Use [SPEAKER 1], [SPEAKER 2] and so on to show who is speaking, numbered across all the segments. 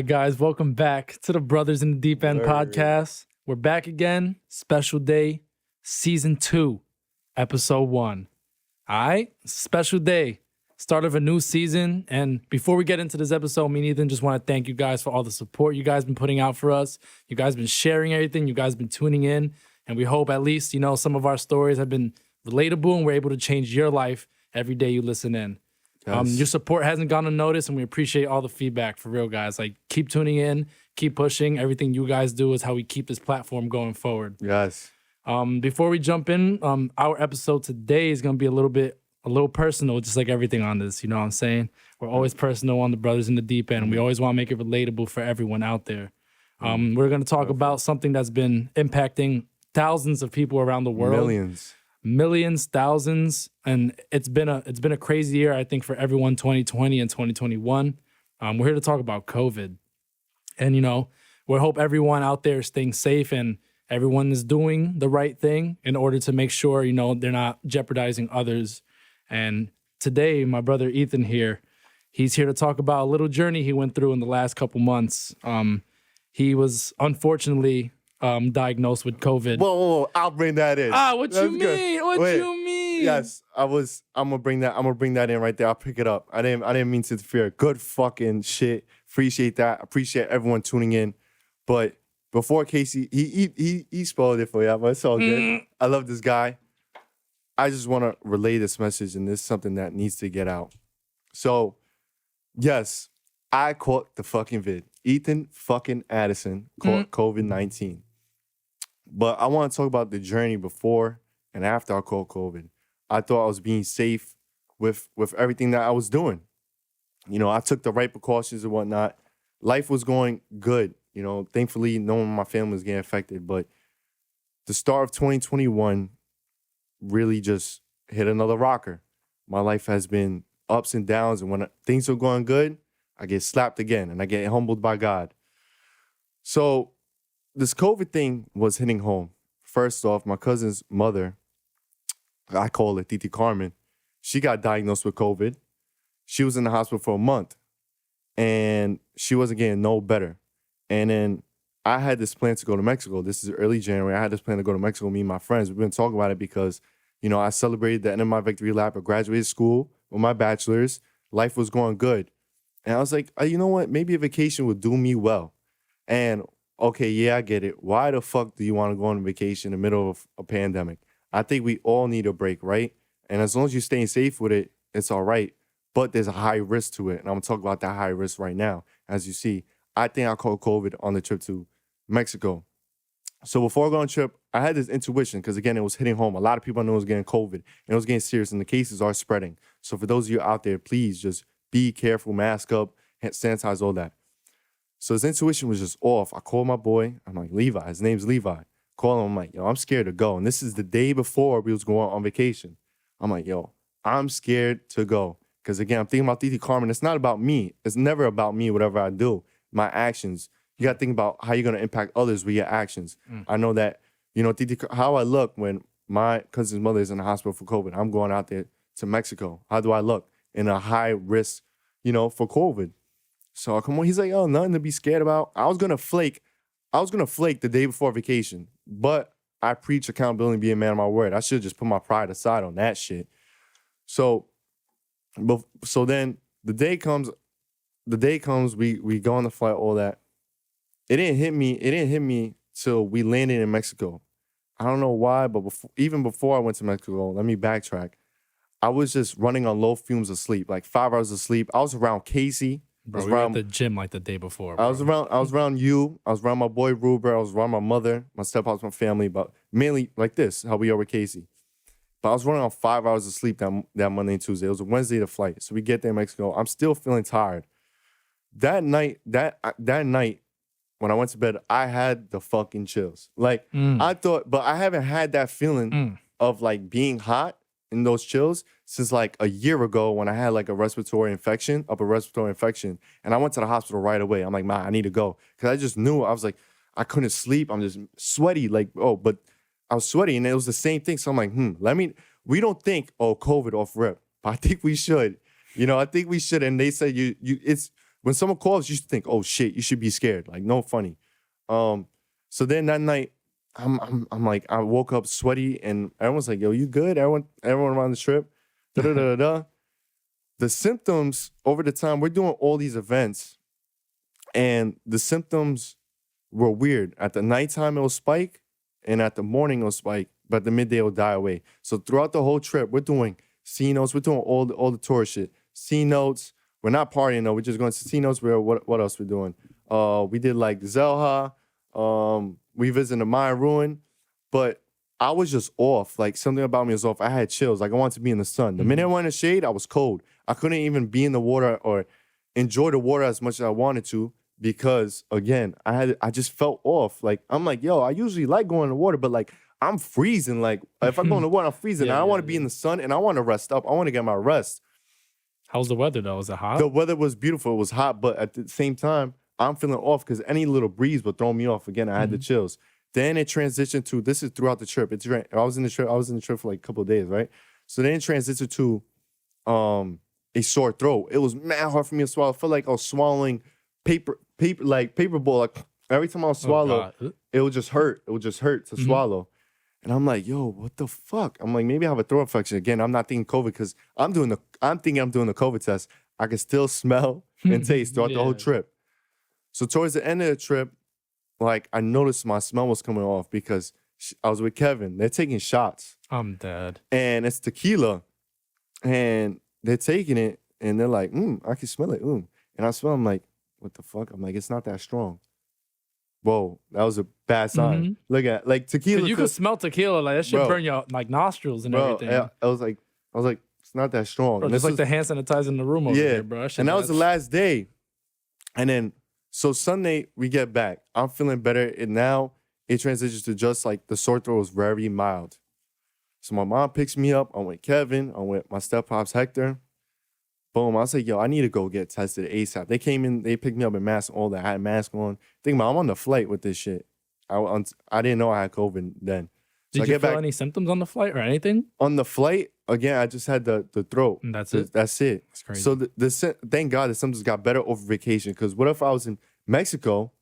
[SPEAKER 1] right, guys, welcome back to the Brothers in the Deep End podcast. We're back again. Special day, season 2, episode 1. All right, special day, start of a new season. And before we get into this episode, me and Ethan just want to thank you guys for all the support you guys been putting out for us. You guys been sharing everything. You guys been tuning in. And we hope at least, some of our stories have been relatable and we're able to change your life every day you listen in.
[SPEAKER 2] Yes.
[SPEAKER 1] Your support hasn't gone unnoticed, and we appreciate all the feedback, for real, guys. Like, keep tuning in, keep pushing. Everything you guys do is how we keep this platform going forward.
[SPEAKER 2] Yes.
[SPEAKER 1] Before we jump in, our episode today is going to be a little personal, just like everything on this. You know what I'm saying? We're always personal on the Brothers in the Deep End, and we always want to make it relatable for everyone out there. We're going to talk about something that's been impacting thousands of people around the world. Millions, thousands, and it's been a crazy year, I think, for everyone, 2020 and 2021. We're here to talk about COVID. And, we hope everyone out there is staying safe and everyone is doing the right thing in order to make sure, they're not jeopardizing others. And today, my brother Ethan here, he's here to talk about a little journey he went through in the last couple months. He was unfortunately diagnosed with COVID.
[SPEAKER 2] Whoa, I'll bring that in.
[SPEAKER 1] What you mean? What you mean?
[SPEAKER 2] Yes, I'm gonna bring that in right there. I'll pick it up. I didn't mean to interfere. Good fucking shit. Appreciate that. Appreciate everyone tuning in. But before Casey, he spoiled it for you, but it's all good. I love this guy. I just want to relay this message, and this is something that needs to get out. So, yes, I caught the fucking vid. Ethan fucking Addison caught COVID-19. But I want to talk about the journey before and after I caught COVID. I thought I was being safe with everything that I was doing. I took the right precautions and whatnot. Life was going good. Thankfully, no one in my family was getting affected. But the start of 2021 really just hit another rocker. My life has been ups and downs. And when things are going good, I get slapped again and I get humbled by God. So this COVID thing was hitting home. First off, my cousin's mother, I call her Titi Carmen, she got diagnosed with COVID. She was in the hospital for a month and she wasn't getting no better. And then I had this plan to go to Mexico. This is early January. I had this plan to go to Mexico, me and my friends. We've been talking about it because, I celebrated the end of my victory lap. I graduated school with my bachelor's. Life was going good. And I was like, you know what? Maybe a vacation would do me well. And okay, yeah, I get it. Why the fuck do you want to go on vacation in the middle of a pandemic? I think we all need a break, right? And as long as you're staying safe with it, it's all right. But there's a high risk to it. And I'm going to talk about that high risk right now. As you see, I think I caught COVID on the trip to Mexico. So before I go on the trip, I had this intuition because, again, it was hitting home. A lot of people I know was getting COVID, and it was getting serious, and the cases are spreading. So for those of you out there, please just be careful, mask up, sanitize, all that. So his intuition was just off. I called my boy. I'm like, Levi. His name's Levi. Call him. I'm like, yo, I'm scared to go. And this is the day before we was going on vacation. I'm like, yo, I'm scared to go. Because, again, I'm thinking about Titi Carmen. It's not about me. It's never about me, whatever I do, my actions. You got to think about how you're going to impact others with your actions. I know that, Titi, how I look when my cousin's mother is in the hospital for COVID. I'm going out there to Mexico. How do I look in a high risk, for COVID? So I come on. He's like, oh, nothing to be scared about. I was going to flake the day before vacation. But I preach accountability and be a man of my word. I should just put my pride aside on that shit. So then the day comes, we go on the flight, all that. It didn't hit me till we landed in Mexico. I don't know why, but even before I went to Mexico, let me backtrack. I was just running on low fumes of sleep, like 5 hours of sleep. I was around Casey.
[SPEAKER 1] Bro, we were at the gym like the day before, bro.
[SPEAKER 2] I was around you. I was around my boy Ruber. I was around my mother, my stephouse, my family, but mainly like this, how we are with Casey. But I was running on 5 hours of sleep that Monday and Tuesday. It was a Wednesday to flight. So we get there in Mexico. I'm still feeling tired. That night, when I went to bed, I had the fucking chills. Like, I thought, but I haven't had that feeling of like being hot in those chills since like a year ago when I had like a upper respiratory infection, and I went to the hospital right away. I'm like, man, I need to go. Because I just knew, I was like, I couldn't sleep. I'm just sweaty, but I was sweaty and it was the same thing. So I'm like, we don't think, COVID off rip, but I think we should. I think we should. And they said when someone calls, you should think, oh shit, you should be scared. Like, no funny. So then that night, I'm like, I woke up sweaty and everyone's like, yo, you good? Everyone around the trip. Da da da da. The symptoms over the time, we're doing all these events, and the symptoms were weird. At the nighttime, it will spike, and at the morning, it will spike, but at the midday, it will die away. So throughout the whole trip, we're doing C notes, we're doing all the tour shit. C notes, we're not partying though, we're just going to C notes. What else we're doing? We did like Zelha, we visited the Mayan ruin, but I was just off. Like something about me was off. I had chills. Like I wanted to be in the sun. The minute I went in the shade, I was cold. I couldn't even be in the water or enjoy the water as much as I wanted to because again, I just felt off. Like I'm like, yo, I usually like going in the water, but like I'm freezing. Like if I go in the water, I'm freezing. And I want to be in the sun and I want to rest up. I want to get my rest.
[SPEAKER 1] How's the weather though? Was it hot?
[SPEAKER 2] The weather was beautiful. It was hot, but at the same time, I'm feeling off because any little breeze would throw me off. Again, I had the chills. Then it transitioned to, this is throughout the trip. I was in the trip for like a couple of days, right? So then it transitioned to a sore throat. It was mad hard for me to swallow. I felt like I was swallowing paper ball. Like every time I would swallow, it would just hurt. It would just hurt to swallow. And I'm like, yo, what the fuck? I'm like, maybe I have a throat infection. Again, I'm not thinking COVID because I'm thinking I'm doing the COVID test. I can still smell and taste throughout the whole trip. So towards the end of the trip, like I noticed my smell was coming off because I was with Kevin. They're taking shots.
[SPEAKER 1] I'm dead.
[SPEAKER 2] And it's tequila. And they're taking it and they're like, I can smell it. And I smell, I'm like, what the fuck? I'm like, it's not that strong. Whoa, that was a bad sign. Look at like tequila.
[SPEAKER 1] You could smell tequila, like that shit burn your like nostrils and everything.
[SPEAKER 2] Yeah, I was like, it's not that strong.
[SPEAKER 1] Bro, just like the hand sanitizer in the room over here, bro.
[SPEAKER 2] And that was the last day. And then so Sunday we get back. I'm feeling better. And now it transitions to just like the sore throat was very mild. So my mom picks me up. I'm with Kevin. I'm with my step-pops Hector. Boom. I was like, yo, I need to go get tested ASAP. They came in, they picked me up in mask, all that. I had a mask on. Think about it, I'm on the flight with this shit. I didn't know I had COVID then. So
[SPEAKER 1] Did you feel any symptoms on the flight or anything?
[SPEAKER 2] On the flight, again, I just had the throat.
[SPEAKER 1] And that's it?
[SPEAKER 2] That's it.
[SPEAKER 1] That's crazy.
[SPEAKER 2] So thank God the symptoms got better over vacation. Because what if I was in Mexico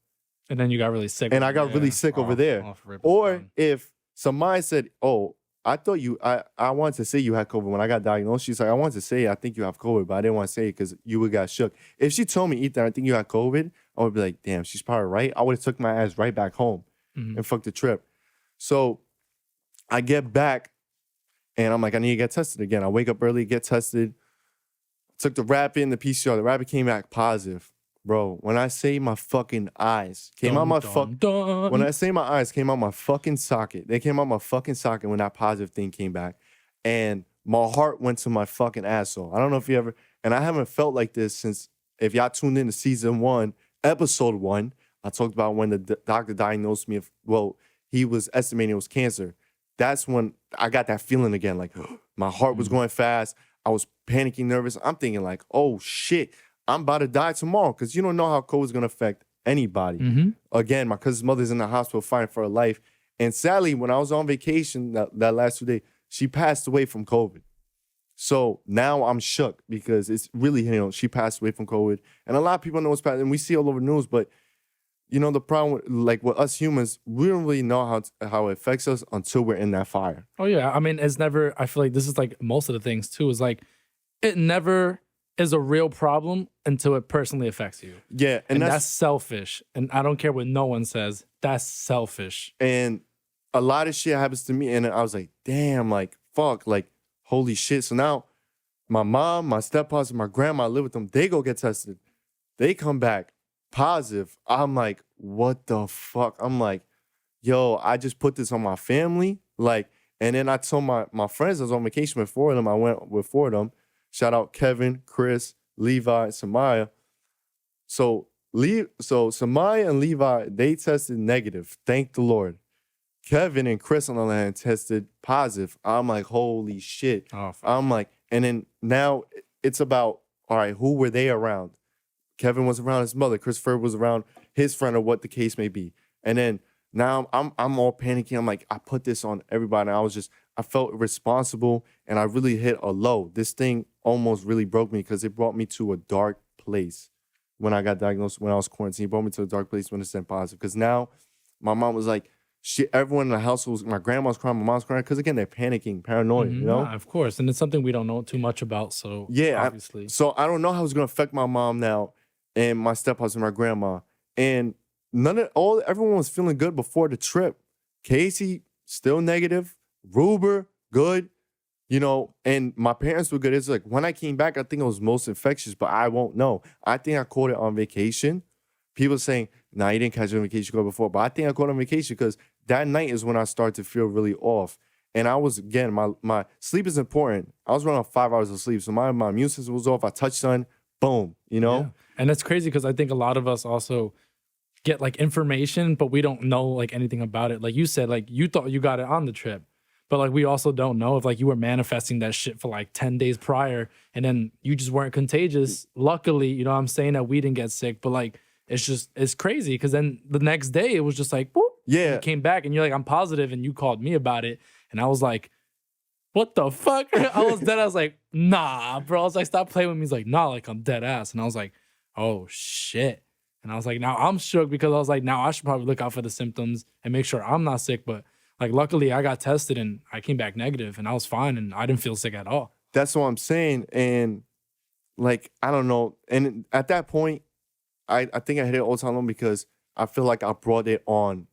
[SPEAKER 1] and then you got really sick?
[SPEAKER 2] And I got really sick over there. Or if somebody said, oh, I thought I wanted to say you had COVID when I got diagnosed. She's like, I wanted to say I think you have COVID, but I didn't want to say it because you would got shook. If she told me, Ethan, I think you had COVID, I would be like, damn, she's probably right. I would have took my ass right back home and fucked the trip. So I get back and I'm like, I need to get tested again. I wake up early, get tested. Took the rapid and the PCR. The rapid came back positive. Bro, when I say my fucking eyes came out my when I say my eyes came out my fucking socket, they came out my fucking socket when that positive thing came back. And my heart went to my fucking asshole. I don't know if you ever, and I haven't felt like this since, if y'all tuned in to season 1, episode 1, I talked about when the doctor diagnosed me, he was estimating it was cancer. That's when I got that feeling again, like my heart was going fast. I was panicking, nervous. I'm thinking like, oh shit, I'm about to die tomorrow because you don't know how COVID is going to affect anybody. Again, my cousin's mother's in the hospital fighting for her life. And sadly, when I was on vacation that last 2 days, she passed away from COVID. So now I'm shook because it's really, she passed away from COVID. And a lot of people know what's passed, and we see all over the news, but the problem with us humans, we don't really know how it affects us until we're in that fire.
[SPEAKER 1] Oh yeah. I mean, it's never, I feel like this is like most of the things too, is like, it never is a real problem until it personally affects you.
[SPEAKER 2] Yeah.
[SPEAKER 1] And that's selfish. And I don't care what no one says. That's selfish.
[SPEAKER 2] And a lot of shit happens to me. And I was like, damn, like, fuck, like, holy shit. So now my mom, my step-pops, and my grandma, I live with them. They go get tested. They come back positive. I'm like, what the fuck? I'm like, yo, I just put this on my family. Like, and then I told my friends I was on vacation with 4 of them. I went with 4 of them. Shout out Kevin, Chris, Levi, Samaya. So Samaya and Levi, they tested negative. Thank the Lord. Kevin and Chris, on the other hand, tested positive. I'm like, holy shit.
[SPEAKER 1] Oh,
[SPEAKER 2] I'm like, and then now it's about, all right, who were they around? Kevin was around his mother. Christopher was around his friend, or what the case may be. And then now I'm all panicking. I'm like, I put this on everybody. And I felt irresponsible, and I really hit a low. This thing almost really broke me because it brought me to a dark place. when I got diagnosed, when I was quarantined. He brought me to a dark place when it sent positive. Because now my mom was like, everyone in the house was, my grandma's crying, my mom's crying. Because again, they're panicking, paranoid, you know?
[SPEAKER 1] Nah, of course. And it's something we don't know too much about. So
[SPEAKER 2] Yeah.
[SPEAKER 1] obviously.
[SPEAKER 2] So I don't know how it's going to affect my mom now and my stephouse and my grandma. And everyone was feeling good before the trip. Casey, still negative. Ruber, good. You know, and my parents were good. It's like when I came back, I think it was most infectious, but I won't know. I think I caught it on vacation. People saying, nah, you didn't catch it on vacation before. But I think I caught it on vacation because that night is when I started to feel really off. And I was, again, my sleep is important. I was running on 5 hours of sleep. So my immune system was off. I touched sun, boom, you know?
[SPEAKER 1] Yeah. And it's crazy because I think a lot of us also get like information, but we don't know like anything about it. Like you said, like you thought you got it on the trip. But like we also don't know if like you were manifesting that shit for like 10 days prior and then you just weren't contagious. Luckily, you know what I'm saying, that we didn't get sick. But like it's crazy because then the next day it was just like, whoop.
[SPEAKER 2] Yeah.
[SPEAKER 1] You came back and you're like, I'm positive, and you called me about it. And I was like, what the fuck? I was dead. I was like, nah, bro. I was like, stop playing with me. He's like, nah, like I'm dead ass. And I was like, oh shit. And I was like, now I'm shook because I was like, now I should probably look out for the symptoms and make sure I'm not sick. But like, luckily, I got tested and I came back negative and I was fine and I didn't feel sick at all.
[SPEAKER 2] That's what I'm saying. And like, I don't know. And at that point, I think I hit it all time long because I feel like I brought it on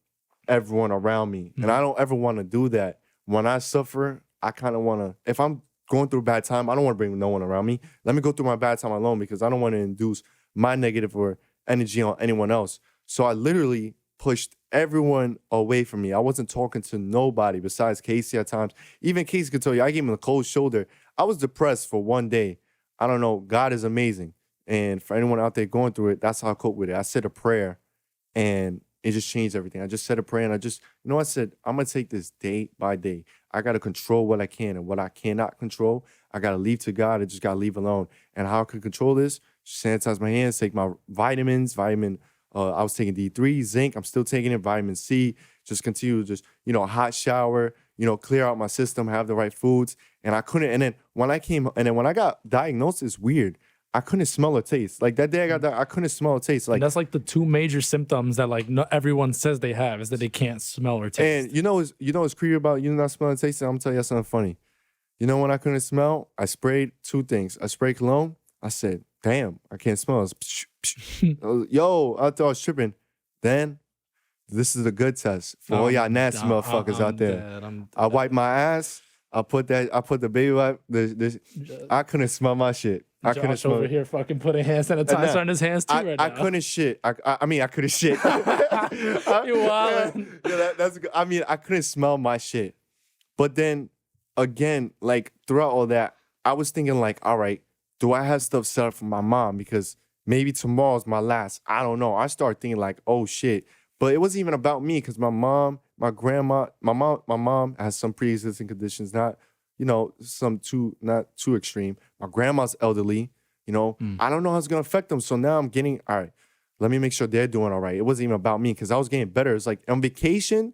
[SPEAKER 2] everyone around me. And I don't ever want to do that. When I suffer, I kind of want to, if I'm going through a bad time, I don't want to bring no one around me. Let me go through my bad time alone because I don't want to induce my negative or energy on anyone else. So I literally pushed everyone away from me. I wasn't talking to nobody besides Casey at times. Even Casey could tell you, I gave him a cold shoulder. I was depressed for one day. I don't know. God is amazing. And for anyone out there going through it, that's how I cope with it. I said a prayer and it just changed everything. I just said a prayer and I said, I'm going to take this day by day. I got to control what I can, and what I cannot control, I got to leave to God. I just got to leave alone. And how I could control this? Sanitize my hands, take my vitamins, I was taking D3, zinc. I'm still taking it, vitamin C. Just continue to a hot shower, clear out my system, have the right foods. And I couldn't. And then when I got diagnosed, it's weird. I couldn't smell or taste. Like that day I got that, I couldn't smell or taste. Like
[SPEAKER 1] and that's like the two major symptoms that like everyone says they have is that they can't smell or taste.
[SPEAKER 2] And what's creepy about you not smelling or tasting? I'm gonna tell you something funny. You know when I couldn't smell, I sprayed two things. I sprayed cologne. I said, damn, I can't smell. Yo, I thought I was tripping. Then this is a good test for all y'all nasty motherfuckers out there. I wiped my ass. I put the baby wipe. I couldn't smell my shit. I couldn't smell
[SPEAKER 1] over here fucking putting hand sanitizer on his hands too right now.
[SPEAKER 2] I couldn't shit. I mean, I couldn't shit.
[SPEAKER 1] You wildin'.
[SPEAKER 2] Yeah, that's good. I mean, I couldn't smell my shit. But then again, like throughout all that, I was thinking like, all right, do I have stuff set up for my mom? Because maybe tomorrow's my last. I don't know. I started thinking like, oh shit. But it wasn't even about me because my mom, my grandma, my mom has some pre-existing conditions, not too extreme. My grandma's elderly, I don't know how it's gonna affect them. So now I'm getting, all right, let me make sure they're doing all right. It wasn't even about me because I was getting better. It's like on vacation,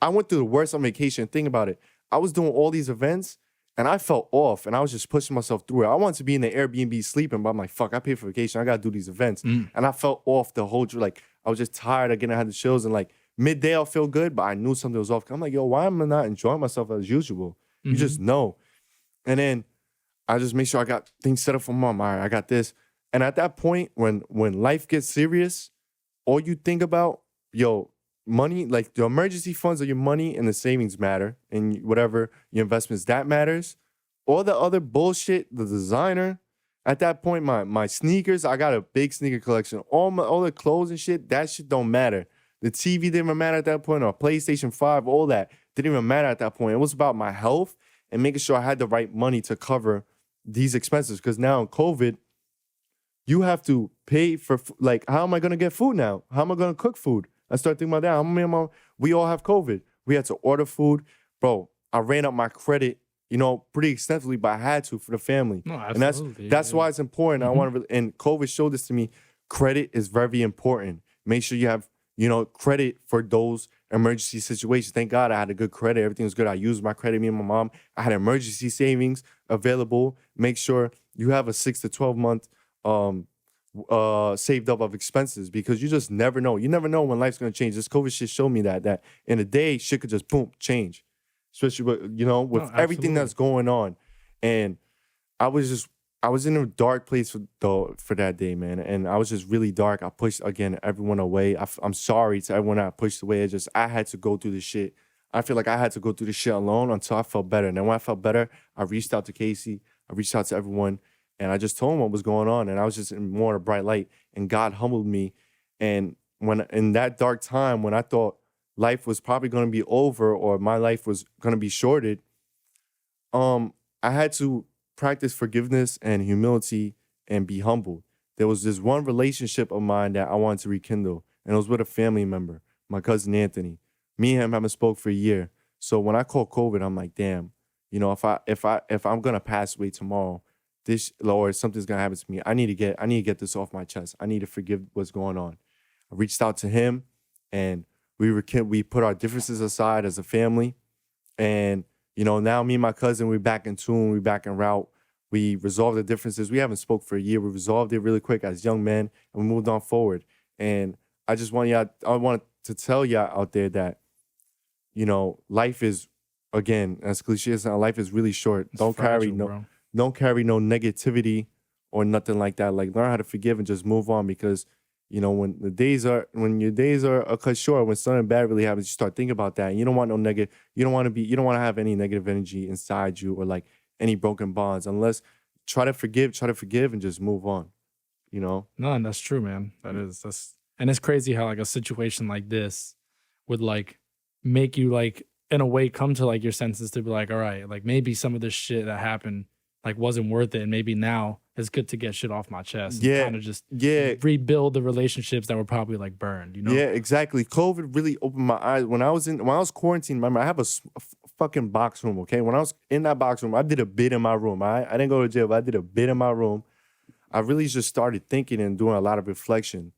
[SPEAKER 2] I went through the worst on vacation. Think about it. I was doing all these events and I felt off and I was just pushing myself through it. I wanted to be in the Airbnb sleeping, but I'm like, fuck, I paid for vacation. I gotta do these events. And I felt off the whole, like, I was just tired again. I had the chills and like midday I'll feel good, but I knew something was off. I'm like, yo, why am I not enjoying myself as usual? You just know. And then I just make sure I got things set up for mom. All right, I got this. And at that point, when life gets serious, all you think about, money, like the emergency funds or your money and the savings matter, and whatever your investments, that matters. All the other bullshit, the designer, at that point, my sneakers, I got a big sneaker collection. All the clothes and shit, that shit don't matter. The TV didn't even matter at that point, or PlayStation 5, all that didn't even matter at that point. It was about my health and making sure I had the right money to cover these expenses. Because now in COVID, you have to pay for, like, how am I going to get food now? How am I going to cook food? I started thinking about that. We all have COVID. We had to order food. Bro, I ran up my credit, pretty extensively, but I had to for the family.
[SPEAKER 1] No,
[SPEAKER 2] absolutely. And that's why it's important. I want to, and COVID showed this to me. Credit is very important. Make sure you have, credit for those emergency situations. Thank God I had a good credit. Everything was good. I used my credit, me and my mom. I had emergency savings available. Make sure you have a 6 to 12 month saved up of expenses, because you just never know. You never know when life's gonna change. This COVID shit showed me that in a day shit could just boom change, especially with with
[SPEAKER 1] No,
[SPEAKER 2] everything that's going on. And I was in a dark place for that day, man, and I was just really dark. I pushed again everyone away. I'm sorry to everyone I pushed away. I had to go through this shit. I feel like I had to go through this shit alone until I felt better. And then when I felt better, I reached out to Casey. I reached out to everyone. And I just told him what was going on, and I was just in more of a bright light. And God humbled me. And when in that dark time, when I thought life was probably going to be over or my life was going to be shorted, I had to practice forgiveness and humility and be humble. There was this one relationship of mine that I wanted to rekindle, and it was with a family member, my cousin Anthony. Me and him haven't spoke for a year. So when I called COVID, I'm like, damn, if I'm gonna pass away tomorrow, this Lord, something's gonna happen to me. I need to get this off my chest. I need to forgive what's going on. I reached out to him, and we put our differences aside as a family. And now me and my cousin, we're back in tune, we're back en route. We resolved the differences. We haven't spoke for a year. We resolved it really quick as young men, and we moved on forward. And I want to tell y'all out there that, life is, again, as cliche as life is really short.
[SPEAKER 1] It's fragile,
[SPEAKER 2] Don't carry no negativity or nothing like that. Like, learn how to forgive and just move on, because when your days are cut short, when something bad really happens, you start thinking about that. And you don't want no negative. You don't want to have any negative energy inside you, or like any broken bonds. Unless try to forgive, and just move on.
[SPEAKER 1] No, and that's true, man. And it's crazy how like a situation like this would like make you like in a way come to like your senses to be like, all right, like maybe some of this shit that happened like wasn't worth it, and maybe now it's good to get shit off my chest. And kind of just rebuild the relationships that were probably like burned.
[SPEAKER 2] Yeah, exactly. COVID really opened my eyes. When I was quarantined, remember, I have a fucking box room. Okay, when I was in that box room, I did a bit in my room. I didn't go to jail, but I did a bit in my room. I really just started thinking and doing a lot of reflection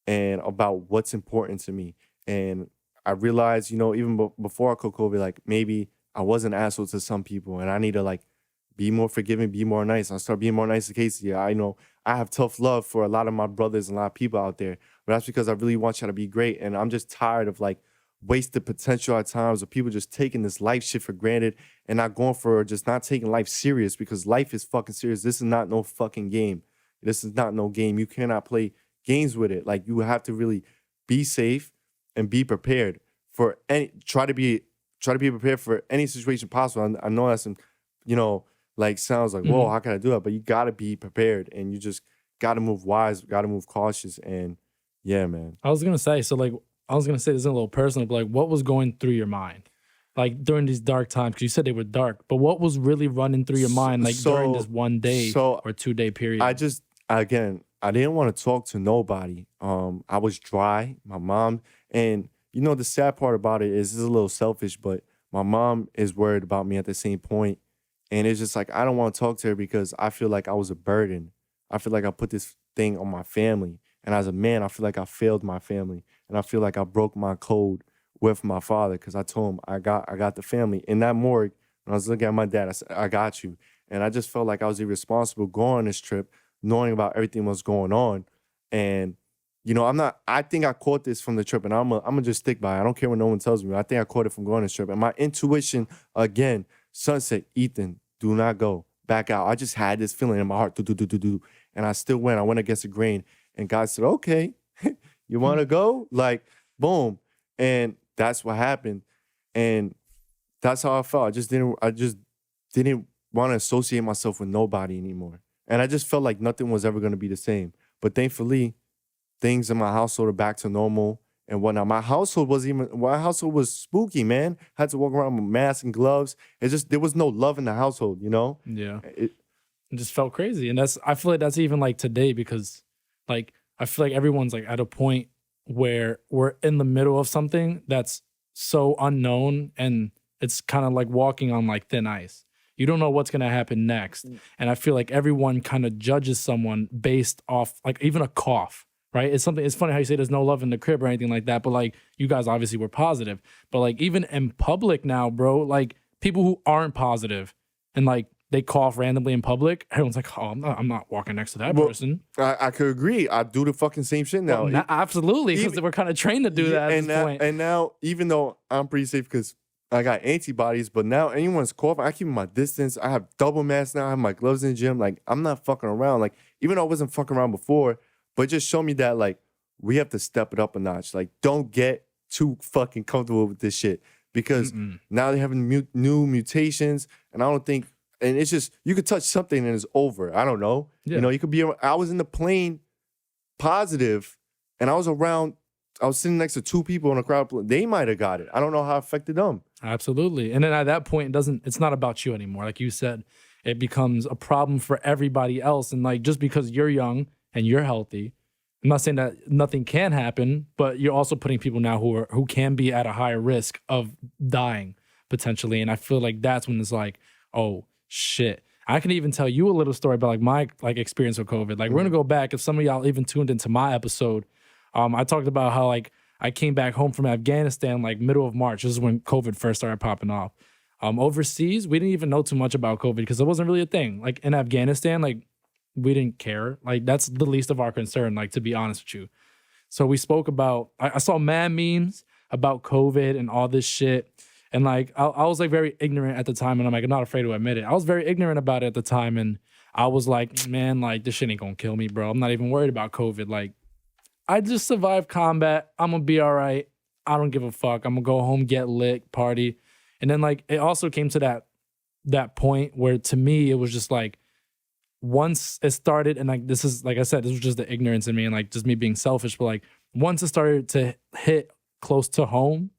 [SPEAKER 2] and about what's important to me. And I realized, even before I caught COVID, like maybe I was an asshole to some people, and I need to like be more forgiving, be more nice. I start being more nice to Casey. I know I have tough love for a lot of my brothers and a lot of people out there, but that's because I really want y'all to be great. And I'm just tired of like wasted potential at times, of people just taking this life shit for granted and not going for, just not taking life serious, because life is fucking serious. This is not no fucking game. This is not no game. You cannot play games with it. Like, you have to really be safe and be prepared for try to be prepared for any situation possible. I know that's like sounds like, whoa, how can I do that? But you gotta be prepared, and you just gotta move wise, gotta move cautious. And yeah, man.
[SPEAKER 1] I was gonna say this is a little personal, but like, what was going through your mind? Like during these dark times, because you said they were dark, but what was really running through your mind like during this 1 day or 2 day period?
[SPEAKER 2] I didn't want to talk to nobody. I was dry. My mom, and the sad part about it is, it's a little selfish, but my mom is worried about me at the same point. And it's just like, I don't want to talk to her because I feel like I was a burden. I feel like I put this thing on my family. And as a man, I feel like I failed my family. And I feel like I broke my code with my father, because I told him I got the family. In that morgue, when I was looking at my dad, I said, I got you. And I just felt like I was irresponsible going on this trip, knowing about everything that was going on. And, I think I caught this from the trip, and I'm gonna just stick by it. I don't care what no one tells me. I think I caught it from going on this trip. And my intuition, again, son said, Ethan, do not go. Back out. I just had this feeling in my heart. And I still went. I went against the grain. And God said, okay, you want to go? Like, boom. And that's what happened. And that's how I felt. I just didn't want to associate myself with nobody anymore. And I just felt like nothing was ever going to be the same. But thankfully, things in my household are back to normal and whatnot. My household was spooky, man. I had to walk around with masks and gloves. There was no love in the household,
[SPEAKER 1] Yeah. It just felt crazy. And I feel like that's even like today, because like, I feel like everyone's like at a point where we're in the middle of something that's so unknown, and it's kind of like walking on like thin ice. You don't know what's going to happen next. And I feel like everyone kind of judges someone based off like even a cough. Right? It's funny how you say there's no love in the crib or anything like that, but like, you guys obviously were positive. But like, even in public now, bro, like people who aren't positive and like they cough randomly in public, everyone's like, oh, I'm not walking next to that person.
[SPEAKER 2] I could agree. I do the fucking same shit now.
[SPEAKER 1] Well, absolutely, because we're kind of trained to do that at this point.
[SPEAKER 2] And now, even though I'm pretty safe because I got antibodies, but now anyone's coughing, I keep my distance. I have double masks now. I have my gloves in the gym. Like, I'm not fucking around. Like, even though I wasn't fucking around before, but just show me that, like, we have to step it up a notch. Like, don't get too fucking comfortable with this shit because now they're having new mutations, and I don't think. And it's just, you could touch something and it's over. I don't know. Yeah. You know, you could be, I was in the plane positive and I was sitting next to 2 people in a crowd. They might have got it. I don't know how it affected them.
[SPEAKER 1] Absolutely. And then at that point, it's not about you anymore. Like you said, it becomes a problem for everybody else. And like, just because you're young and you're healthy, I'm not saying that nothing can happen, but you're also putting people now who can be at a higher risk of dying potentially. And I feel like that's when it's like, oh, shit. I can even tell you a little story about like my like experience with COVID. Like we're gonna go back. If some of y'all even tuned into my episode, I talked about how like I came back home from Afghanistan like middle of March. This is when COVID first started popping off. Overseas, we didn't even know too much about COVID because it wasn't really a thing. Like in Afghanistan, like we didn't care. Like that's the least of our concern. Like to be honest with you. So we spoke about. I saw mad memes about COVID and all this shit. And like, I was like very ignorant at the time, and I'm like, I'm not afraid to admit it. I was very ignorant about it at the time, and I was like, man, like this shit ain't gonna kill me, bro. I'm not even worried about COVID. Like, I just survived combat. I'm gonna be all right. I don't give a fuck. I'm gonna go home, get lit, party. And then like, it also came to that point where to me, it was just like, once it started, and like, this is, like I said, this was just the ignorance in me and like just me being selfish, but like once it started to hit close to home,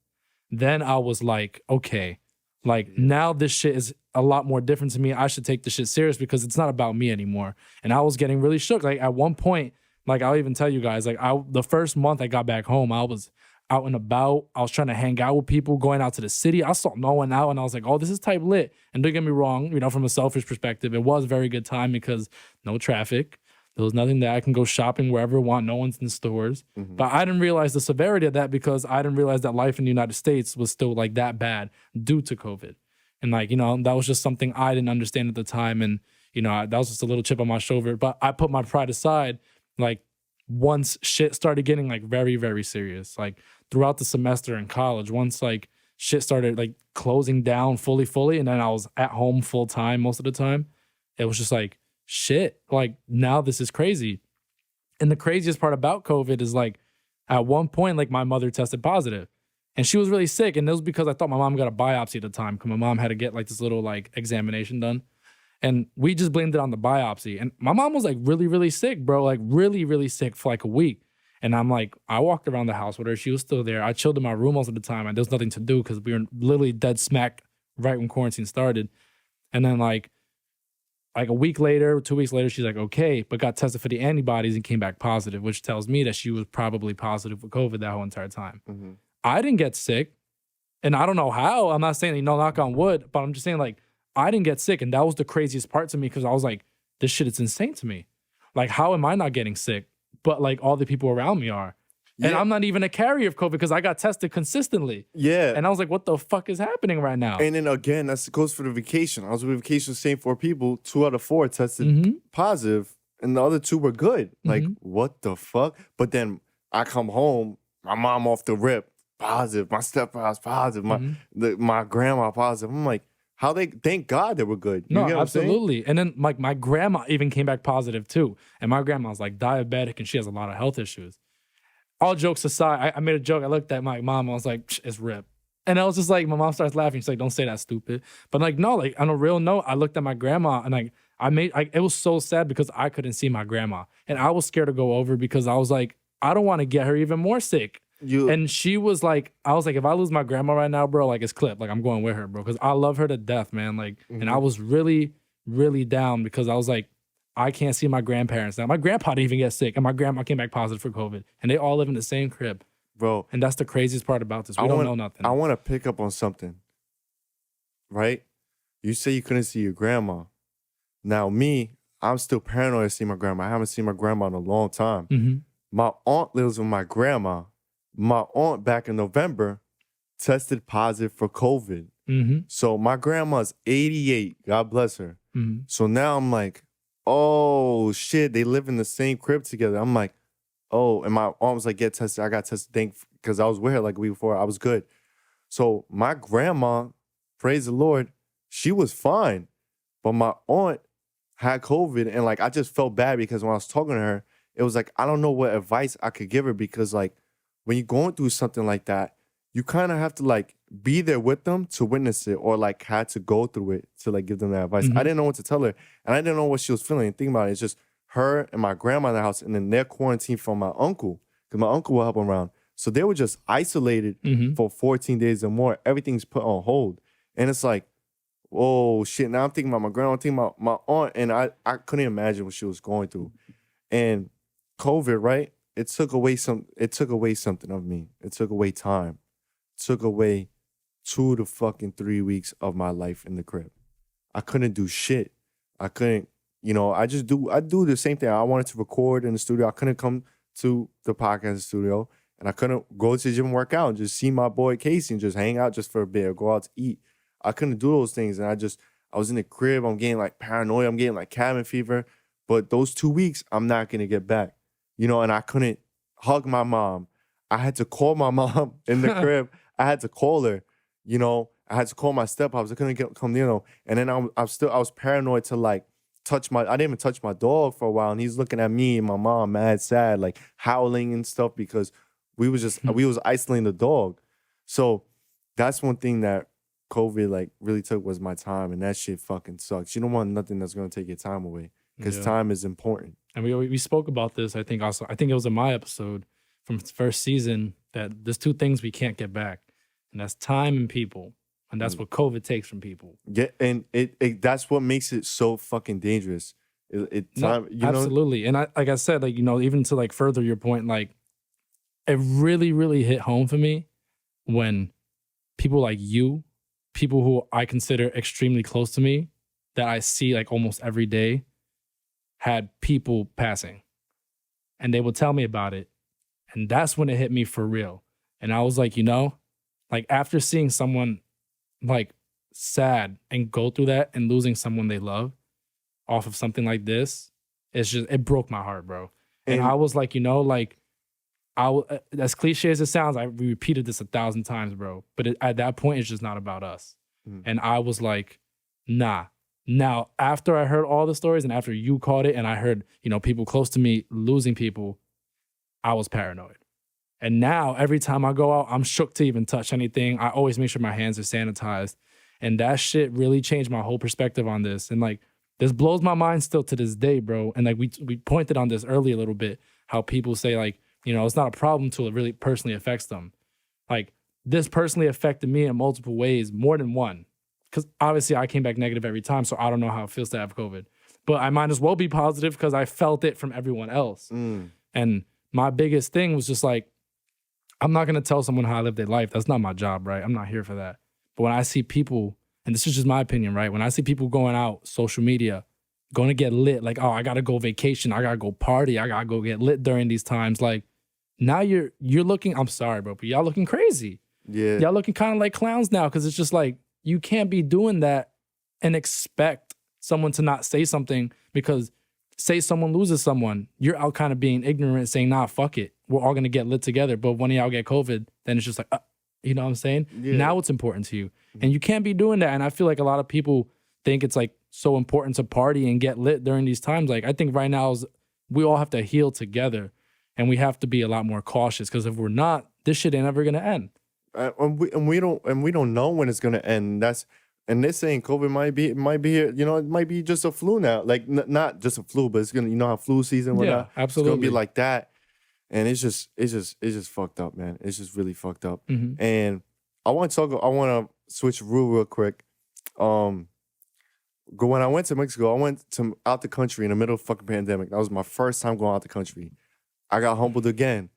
[SPEAKER 1] then I was like, okay, like now this shit is a lot more different to me. I should take this shit serious because it's not about me anymore. And I was getting really shook. Like at one point, like I'll even tell you guys, like the first month I got back home, I was out and about. I was trying to hang out with people, going out to the city. I saw no one out and I was like, oh, this is type lit. And don't get me wrong, you know, from a selfish perspective, it was a very good time because no traffic. There was nothing that I can go shopping wherever I want. No one's in the stores. But I didn't realize the severity of that because I didn't realize that life in the United States was still like that bad due to COVID. And like, you know, that was just something I didn't understand at the time. And, you know, that was just a little chip on my shoulder. But I put my pride aside, like once shit started getting like very, very serious, like throughout the semester in college, once like shit started like closing down fully, and then I was at home full time most of the time, it was just like, shit, like now this is crazy. And the craziest part about COVID is like at one point, like my mother tested positive and she was really sick. And it was because I thought my mom got a biopsy at the time because my mom had to get like this little like examination done. And we just blamed it on the biopsy. And my mom was like really, really sick, bro, like really, really sick for like a week. And I'm like, I walked around the house with her. She was still there. I chilled in my room most of the time and there was nothing to do because we were literally dead smack right when quarantine started. And then like a week later, 2 weeks later, she's like, okay, but got tested for the antibodies and came back positive, which tells me that she was probably positive for COVID that whole entire time. I didn't get sick, and I don't know how. I'm not saying, you know, knock on wood, but I'm just saying, like, I didn't get sick, and that was the craziest part to me because I was like, this shit is insane to me. Like, how am I not getting sick? But, like, all the people around me are. And I'm not even a carrier of COVID because I got tested consistently. Yeah. And I was like, what the fuck is happening right now?
[SPEAKER 2] And then again, that goes for the vacation. I was with vacation, same 4 people. 2 out of 4 tested positive, and the other 2 were good. Like, what the fuck? But then I come home, my mom off the rip, positive. My stepfather's positive. My grandma positive. I'm like, thank God they were good. You get what
[SPEAKER 1] absolutely.
[SPEAKER 2] I'm saying?
[SPEAKER 1] And then like my grandma even came back positive too. And my grandma's like diabetic and she has a lot of health issues. All jokes aside, I made a joke. I looked at my mom. I was like, it's rip. And I was just like, my mom starts laughing. She's like, don't say that, stupid. But like, no, like on a real note, I looked at my grandma and like, it was so sad because I couldn't see my grandma. And I was scared to go over because I was like, I don't want to get her even more sick. And she was like, I was like, if I lose my grandma right now, bro, like it's clipped. Like I'm going with her, bro. Because I love her to death, man. Like, and I was really, really down because I was like, I can't see my grandparents now. My grandpa didn't even get sick, and my grandma came back positive for COVID, and they all live in the same crib,
[SPEAKER 2] bro.
[SPEAKER 1] And that's the craziest part about this. We don't know nothing.
[SPEAKER 2] I want to pick up on something, right? You say you couldn't see your grandma. Now me, I'm still paranoid to see my grandma. I haven't seen my grandma in a long time. My aunt lives with my grandma. My aunt back in November tested positive for COVID. So my grandma's 88. God bless her.
[SPEAKER 1] Mm-hmm.
[SPEAKER 2] So now I'm like, oh shit, they live in the same crib together. I'm like, oh, and my arm was like, get tested. I got tested because I was with her like a week before. I was good. So my grandma, praise the Lord, she was fine. But my aunt had COVID, and like I just felt bad because when I was talking to her, it was like I don't know what advice I could give her, because like when you're going through something like that, you kind of have to like be there with them to witness it, or like had to go through it to like give them that advice. I didn't know what to tell her, and I didn't know what she was feeling. Think about it, it's just her and my grandma in the house, and then they're quarantined from my uncle because my uncle will help them around. So they were just isolated for 14 days or more. Everything's put on hold, and it's like, oh shit. Now I'm thinking about my grandma, I'm thinking about my aunt, and I couldn't imagine what she was going through. And COVID, right? It took away something of me. It took away time. It took away 2 to fucking 3 weeks of my life in the crib. I couldn't do shit. I couldn't, I do the same thing. I wanted to record in the studio. I couldn't come to the podcast studio, and I couldn't go to the gym and work out and just see my boy Casey and just hang out just for a bit or go out to eat. I couldn't do those things. And I was in the crib. I'm getting like paranoia. I'm getting like cabin fever. But those 2 weeks, I'm not going to get back. And I couldn't hug my mom. I had to call my mom in the crib. I had to call her. I had to call my steppops. I couldn't come, and then I was paranoid to like I didn't even touch my dog for a while. And he's looking at me and my mom mad sad, like howling and stuff, because we was isolating the dog. So that's one thing that COVID like really took, was my time. And that shit fucking sucks. You don't want nothing that's going to take your time away, because time is important.
[SPEAKER 1] And we spoke about this, I think it was in my episode from the first season, that there's 2 things we can't get back. And that's time and people. And that's what COVID takes from people.
[SPEAKER 2] Yeah, and it that's what makes it so fucking dangerous.
[SPEAKER 1] Absolutely. And like I said, like, even to like further your point, like it really, really hit home for me when people like you, people who I consider extremely close to me, that I see like almost every day, had people passing. And they would tell me about it. And that's when it hit me for real. And I was like, like after seeing someone like sad and go through that and losing someone they love off of something like this, it broke my heart, bro. And I was like, as cliche as it sounds, we repeated this 1,000 times, bro. But at that point, it's just not about us. And I was like, nah. Now, after I heard all the stories and after you caught it and I heard, people close to me losing people, I was paranoid. And now every time I go out, I'm shook to even touch anything. I always make sure my hands are sanitized. And that shit really changed my whole perspective on this. And like, this blows my mind still to this day, bro. And like we pointed on this earlier a little bit, how people say like, it's not a problem until it really personally affects them. Like, this personally affected me in multiple ways, more than one. Because obviously I came back negative every time, so I don't know how it feels to have COVID. But I might as well be positive because I felt it from everyone else. And my biggest thing was just like, I'm not going to tell someone how I live their life. That's not my job, right? I'm not here for that. But when I see people, and this is just my opinion, right? When I see people going out, social media, going to get lit, like, oh, I got to go vacation. I got to go party. I got to go get lit during these times. Like, now you're looking, I'm sorry, bro, but y'all looking crazy.
[SPEAKER 2] Yeah.
[SPEAKER 1] Y'all looking kind of like clowns now, because it's just like, you can't be doing that and expect someone to not say something, because say someone loses someone, you're out kind of being ignorant, saying, nah, fuck it. We're all going to get lit together. But when y'all get COVID, then it's just like, you know what I'm saying? Yeah. Now it's important to you. And you can't be doing that. And I feel like a lot of people think it's like so important to party and get lit during these times. Like, I think right now we all have to heal together, and we have to be a lot more cautious, because if we're not, this shit ain't ever going to end.
[SPEAKER 2] And we don't know when it's going to end. And they're saying COVID might be here. It might be just a flu now. Like, not just a flu, but it's gonna, how flu season.
[SPEAKER 1] Yeah, absolutely.
[SPEAKER 2] It's gonna be like that. And it's just fucked up, man. It's just really fucked up. And I want to switch real quick. When I went to Mexico, I went out the country in the middle of fucking pandemic. That was my first time going out the country. I got humbled again.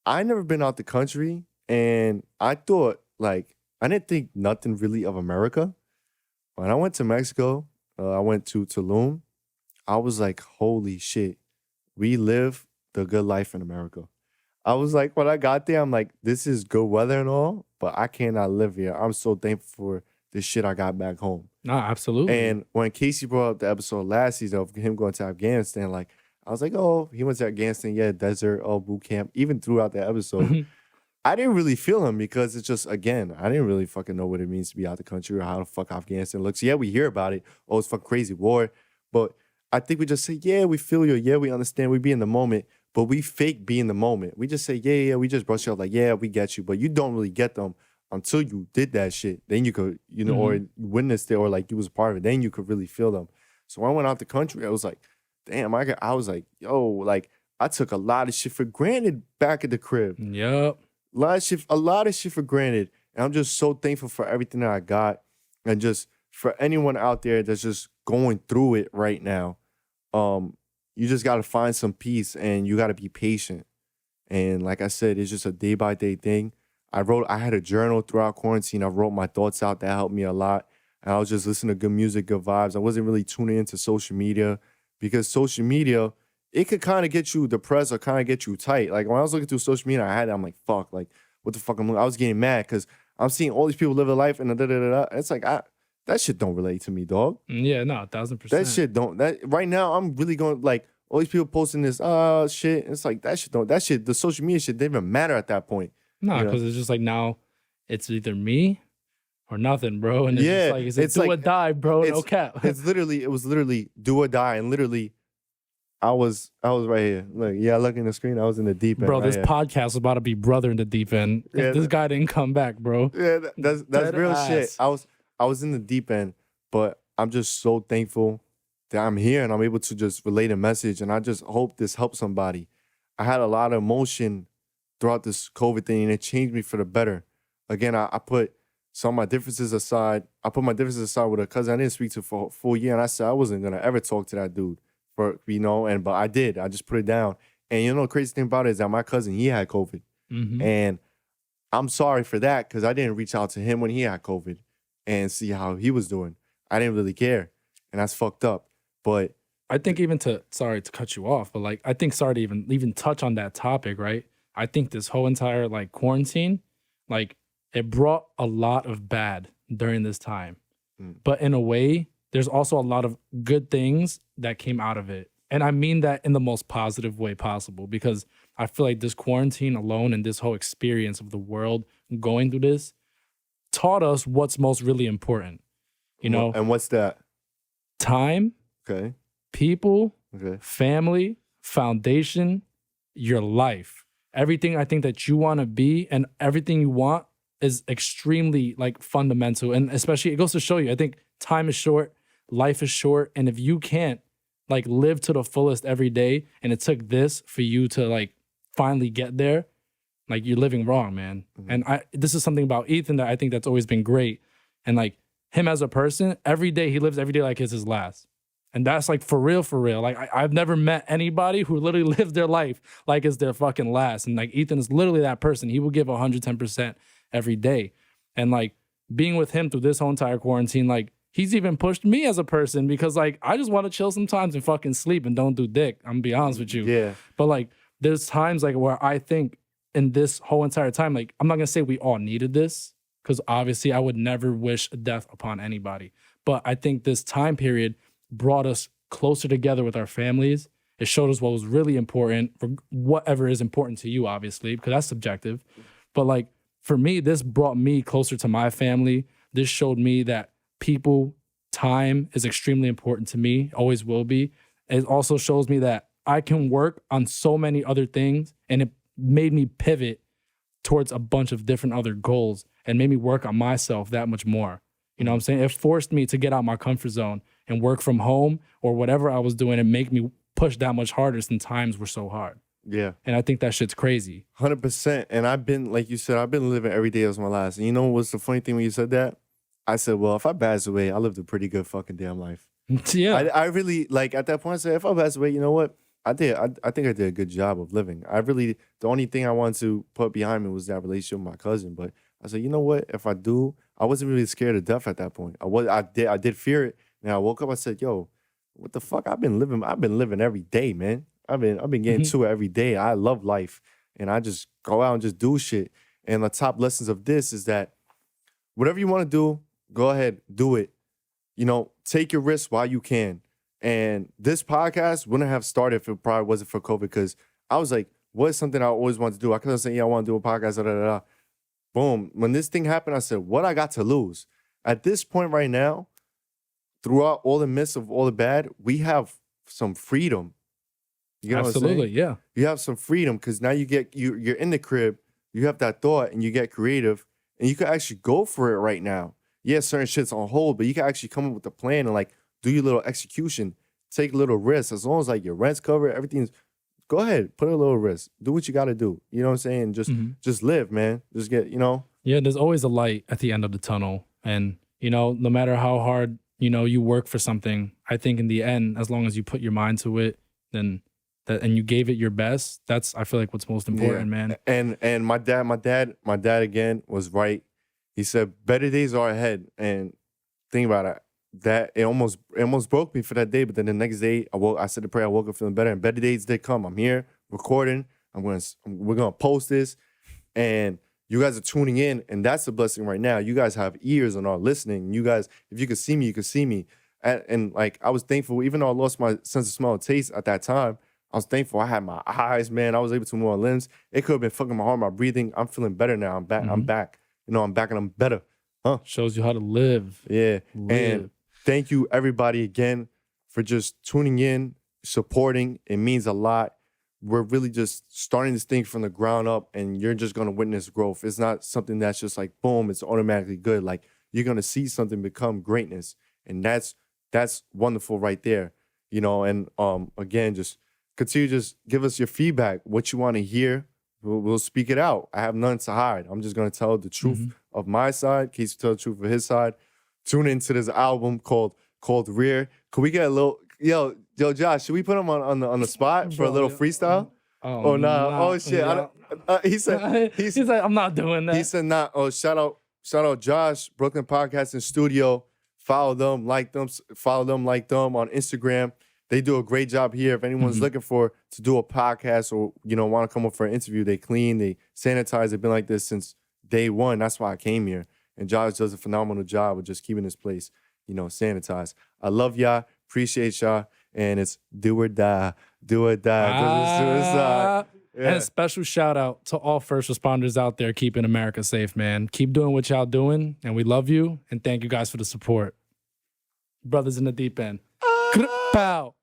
[SPEAKER 2] I never been out the country, and I thought, like, I didn't think nothing really of America. When I went to Mexico, I went to Tulum. I was like, holy shit, we live the good life in America. I was like, when I got there, I'm like, this is good weather and all, but I cannot live here. I'm so thankful for the shit I got back home.
[SPEAKER 1] No, absolutely.
[SPEAKER 2] And when Casey brought up the episode last season of him going to Afghanistan, like I was like, oh, he went to Afghanistan, yeah, desert, oh, boot camp. Even throughout the episode, I didn't really feel him because it's just, again, I didn't really fucking know what it means to be out the country or how the fuck Afghanistan looks. Yeah, we hear about it. Oh, it's fucking crazy war. But I think we just say, yeah, we feel you. Yeah, we understand. We be in the moment. But we fake be in the moment. We just say, yeah, we just brush you off like, yeah, we get you. But you don't really get them until you did that shit. Then you could, or you witnessed it or like you was a part of it. Then you could really feel them. So when I went out the country, I was like, damn, I was like, yo, like I took a lot of shit for granted back at the crib.
[SPEAKER 1] Yep.
[SPEAKER 2] A lot of shit for granted. And I'm just so thankful for everything that I got. And just for anyone out there that's just going through it right now, you just got to find some peace and you got to be patient. And like I said, it's just a day by day thing. I had a journal throughout quarantine. I wrote my thoughts out. That helped me a lot. And I was just listening to good music, good vibes. I wasn't really tuning into social media because social media, it could kind of get you depressed or kind of get you tight. Like when I was looking through social media, I'm like, fuck, like what the fuck? I was getting mad because I'm seeing all these people live their life and It's like, that shit don't relate to me, dog.
[SPEAKER 1] Yeah, no, 1000%.
[SPEAKER 2] That shit don't. Right now, I'm really going like all these people posting this shit. It's like that shit don't. That shit, the social media shit didn't even matter at that point.
[SPEAKER 1] No, because it's just like now, it's either me or nothing, bro. And it's just like do or die, bro. No cap.
[SPEAKER 2] It was literally do or die, and literally, I was right here. Look, look in the screen. I was in the deep end,
[SPEAKER 1] bro.
[SPEAKER 2] Right
[SPEAKER 1] this
[SPEAKER 2] here.
[SPEAKER 1] podcast was about to be brother in the deep end. If this guy didn't come back, bro.
[SPEAKER 2] Yeah, that's real shit. I was in the deep end, but I'm just so thankful that I'm here and I'm able to just relate a message. And I just hope this helps somebody. I had a lot of emotion throughout this COVID thing, and it changed me for the better. Again, I put some of my differences aside. I put my differences aside with a cousin I didn't speak to for a full year, and I said I wasn't gonna ever talk to that dude but I did. I just put it down. And the crazy thing about it is that my cousin, he had COVID, and I'm sorry for that because I didn't reach out to him when he had COVID and see how he was doing. I didn't really care, and that's fucked up. But
[SPEAKER 1] I think sorry to cut you off, but like I think sorry to even touch on that topic, right? I think this whole entire like quarantine, like it brought a lot of bad during this time. But in a way, there's also a lot of good things that came out of it. And I mean that in the most positive way possible, because I feel like this quarantine alone and this whole experience of the world going through this taught us what's most really important.
[SPEAKER 2] And what's that?
[SPEAKER 1] Time,
[SPEAKER 2] Okay.
[SPEAKER 1] people,
[SPEAKER 2] Okay.
[SPEAKER 1] family, foundation, your life. Everything I think that you want to be and everything you want is extremely like fundamental. And especially it goes to show you, I think time is short, life is short. And if you can't like live to the fullest every day, and it took this for you to like finally get there, like you're living wrong, man. And this is something about Ethan that I think that's always been great. And like him as a person, every day he lives every day like it's his last. And that's like for real, for real. Like I've never met anybody who literally lived their life like it's their fucking last. And like Ethan is literally that person. He will give 110% every day. And like being with him through this whole entire quarantine, like he's even pushed me as a person because like I just want to chill sometimes and fucking sleep and don't do dick. I'm gonna be honest with you.
[SPEAKER 2] Yeah.
[SPEAKER 1] But like there's times like where I think in this whole entire time, like I'm not gonna say we all needed this because obviously I would never wish death upon anybody. But I think this time period brought us closer together with our families. It showed us what was really important, for whatever is important to you, obviously, because that's subjective. But like for me, this brought me closer to my family. This showed me that people, time is extremely important to me, always will be. It also shows me that I can work on so many other things, and it made me pivot towards a bunch of different other goals and made me work on myself that much more. You know what I'm saying? It forced me to get out my comfort zone and work from home or whatever I was doing and make me push that much harder since times were so hard.
[SPEAKER 2] Yeah.
[SPEAKER 1] And I think that shit's crazy.
[SPEAKER 2] 100%. And I've been, like you said, I've been living every day as my last. And you know what's the funny thing when you said that? I said, well, if I pass away, I lived a pretty good fucking damn life.
[SPEAKER 1] Yeah.
[SPEAKER 2] I really, like at that point, I said, if I pass away, you know what? I think I did a good job of living. The only thing I wanted to put behind me was that relationship with my cousin. But I said, you know what? If I do, I wasn't really scared of death at that point. I did fear it. And I woke up, I said, yo, what the fuck? I've been living every day, man. I've been getting to it every day. I love life. And I just go out and just do shit. And the top lessons of this is that whatever you want to do, go ahead, do it. You know, take your risks while you can. And this podcast wouldn't have started if it probably wasn't for COVID, because I was like, what is something I always wanted to do? I could have said, yeah, I want to do a podcast, da, da, da, da. Boom. When this thing happened, I said, what I got to lose? At this point right now, throughout all the midst of all the bad, we have some freedom. You know
[SPEAKER 1] Absolutely,
[SPEAKER 2] what I'm saying?
[SPEAKER 1] yeah.
[SPEAKER 2] You have some freedom because now you're in the crib, you have that thought and you get creative and you can actually go for it right now. Yeah, certain shit's on hold, but you can actually come up with a plan and like do your little execution, take a little risk. As long as like your rent's covered, everything's, go ahead, put a little risk. Do what you got to do. You know what I'm saying? Just live, man. Just get, you know.
[SPEAKER 1] Yeah, there's always a light at the end of the tunnel. And, you know, no matter how hard, you know, you work for something, I think in the end, as long as you put your mind to it, then and you gave it your best, that's, I feel like, what's most important, man.
[SPEAKER 2] And my dad again was right. He said better days are ahead. And think about it. That it almost broke me for that day, but then the next day I said the prayer, I woke up feeling better, and better days did come. I'm here recording. We're gonna post this, and you guys are tuning in, and that's the blessing right now. You guys have ears and are listening. You guys, if you could see me, you could see me. And like I was thankful, even though I lost my sense of smell and taste at that time, I was thankful I had my eyes, man. I was able to move my limbs. It could have been fucking my heart, my breathing. I'm feeling better now. I'm back. I'm back. You know, I'm back and I'm better. Huh?
[SPEAKER 1] Shows you how to live.
[SPEAKER 2] Yeah.
[SPEAKER 1] Live.
[SPEAKER 2] And thank you everybody again for just tuning in, supporting. It means a lot. We're really just starting this thing from the ground up, and you're just gonna witness growth. It's not something that's just like boom, it's automatically good. Like you're gonna see something become greatness, and that's wonderful right there. You know, and again, just continue, just give us your feedback, what you want to hear. We'll speak it out. I have nothing to hide. I'm just gonna tell the truth of my side. Keith tell the truth of his side. Tune into this album called Rear. Could we get a little yo Josh? Should we put him on the spot for a little freestyle?
[SPEAKER 1] Oh
[SPEAKER 2] nah. Oh shit!
[SPEAKER 1] Yeah.
[SPEAKER 2] He said
[SPEAKER 1] he's like, I'm not doing that.
[SPEAKER 2] He said nah. Oh, shout out Josh, Brooklyn Podcasting Studio. Follow them, like them on Instagram. They do a great job here. If anyone's looking to do a podcast or, you know, want to come up for an interview, they clean, they sanitize. They've been like this since day one. That's why I came here. And Josh does a phenomenal job of just keeping this place, you know, sanitized. I love y'all. Appreciate y'all. And it's do or die. Do or die. Suicide. Yeah.
[SPEAKER 1] And a special shout out to all first responders out there keeping America safe, man. Keep doing what y'all doing. And we love you. And thank you guys for the support. Brothers in the deep end. Pow.